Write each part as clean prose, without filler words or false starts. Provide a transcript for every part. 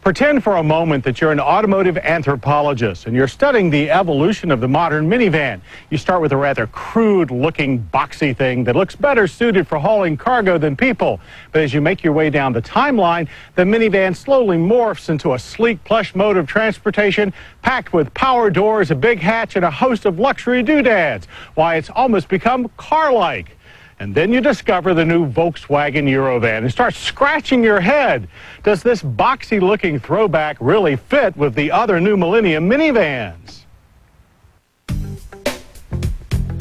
Pretend for a moment that you're an automotive anthropologist and you're studying the evolution of the modern minivan. You start with a rather crude-looking, boxy thing that looks better suited for hauling cargo than people. But as you make your way down the timeline, the minivan slowly morphs into a sleek, plush mode of transportation packed with power doors, a big hatch, and a host of luxury doodads. Why, it's almost become car-like. And then you discover the new Volkswagen Eurovan and start scratching your head. Does this boxy-looking throwback really fit with the other new millennium minivans?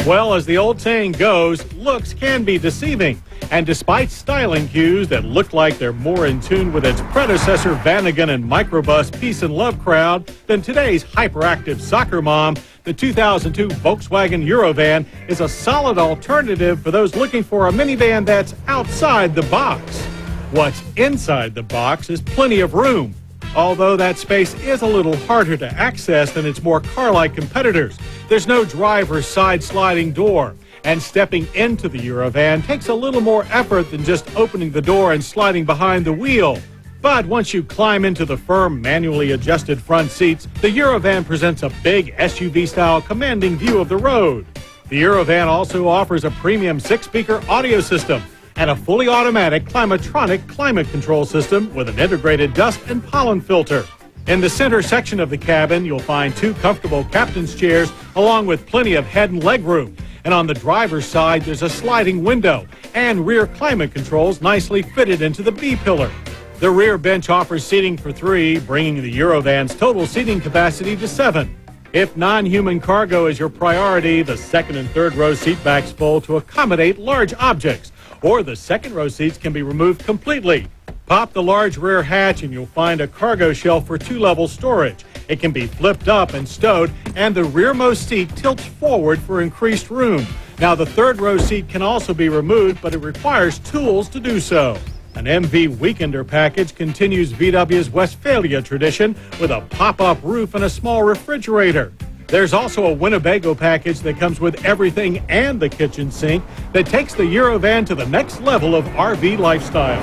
Well, as the old saying goes, looks can be deceiving. And despite styling cues that look like they're more in tune with its predecessor Vanagon and microbus peace and love crowd than today's hyperactive soccer mom, the 2002 Volkswagen Eurovan is a solid alternative for those looking for a minivan that's outside the box. What's inside the box is plenty of room, although that space is a little harder to access than its more car-like competitors. There's no driver's side sliding door, and stepping into the Eurovan takes a little more effort than just opening the door and sliding behind the wheel. But once you climb into the firm, manually adjusted front seats, the Eurovan presents a big SUV-style commanding view of the road. The Eurovan also offers a premium 6-speaker audio system and a fully automatic Climatronic climate control system with an integrated dust and pollen filter. In the center section of the cabin, you'll find 2 comfortable captain's chairs along with plenty of head and leg room. And on the driver's side, there's a sliding window and rear climate controls nicely fitted into the B-pillar. The rear bench offers seating for 3, bringing the Eurovan's total seating capacity to 7. If non-human cargo is your priority, the second and third row seatbacks fold to accommodate large objects, or the second row seats can be removed completely. Pop the large rear hatch and you'll find a cargo shelf for 2-level storage. It can be flipped up and stowed, and the rearmost seat tilts forward for increased room. Now, the third row seat can also be removed, but it requires tools to do so. An MV Weekender package continues VW's Westphalia tradition with a pop-up roof and a small refrigerator. There's also a Winnebago package that comes with everything and the kitchen sink that takes the Eurovan to the next level of RV lifestyle.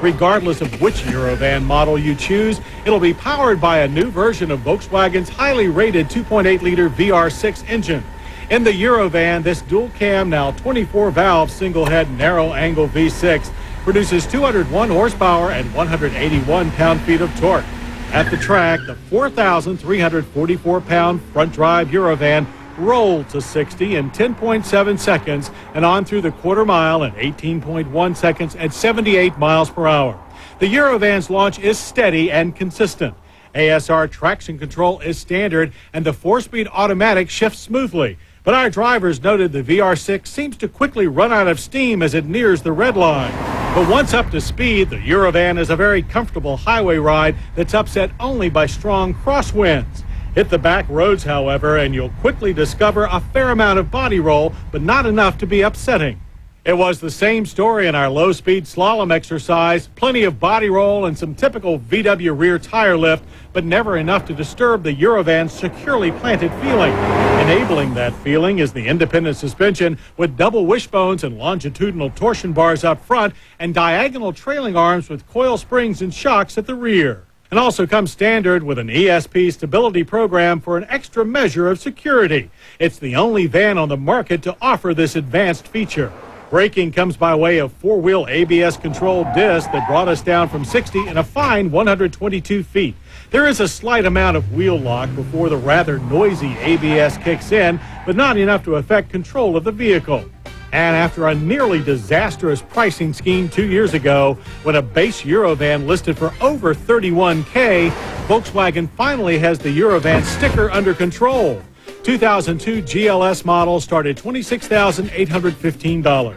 Regardless of which Eurovan model you choose, it'll be powered by a new version of Volkswagen's highly rated 2.8-liter VR6 engine. In the Eurovan, this dual-cam, now 24-valve single-head narrow-angle V6 produces 201 horsepower and 181 pound-feet of torque. At the track, the 4,344-pound front-drive Eurovan rolled to 60 in 10.7 seconds and on through the quarter mile in 18.1 seconds at 78 miles per hour. The Eurovan's launch is steady and consistent. ASR traction control is standard and the 4-speed automatic shifts smoothly. But our drivers noted the VR6 seems to quickly run out of steam as it nears the red line. But once up to speed, the Eurovan is a very comfortable highway ride that's upset only by strong crosswinds. Hit the back roads, however, and you'll quickly discover a fair amount of body roll, but not enough to be upsetting. It was the same story in our low-speed slalom exercise, plenty of body roll and some typical VW rear tire lift, but never enough to disturb the Eurovan's securely planted feeling. Enabling that feeling is the independent suspension with double wishbones and longitudinal torsion bars up front and diagonal trailing arms with coil springs and shocks at the rear. And also comes standard with an ESP stability program for an extra measure of security. It's the only van on the market to offer this advanced feature. Braking comes by way of 4-wheel ABS-controlled disc that brought us down from 60 in a fine 122 feet. There is a slight amount of wheel lock before the rather noisy ABS kicks in, but not enough to affect control of the vehicle. And after a nearly disastrous pricing scheme 2 years ago, when a base Eurovan listed for over $31,000, Volkswagen finally has the Eurovan sticker under control. 2002 GLS models start at $26,815.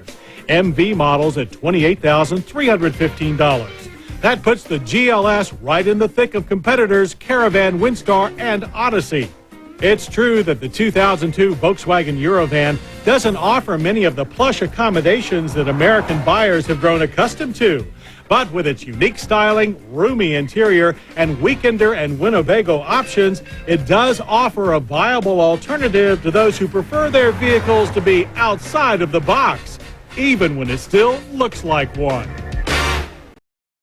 MV models at $28,315. That puts the GLS right in the thick of competitors Caravan, Windstar, and Odyssey. It's true that the 2002 Volkswagen Eurovan doesn't offer many of the plush accommodations that American buyers have grown accustomed to. But with its unique styling, roomy interior, and Weekender and Winnebago options, it does offer a viable alternative to those who prefer their vehicles to be outside of the box, even when it still looks like one.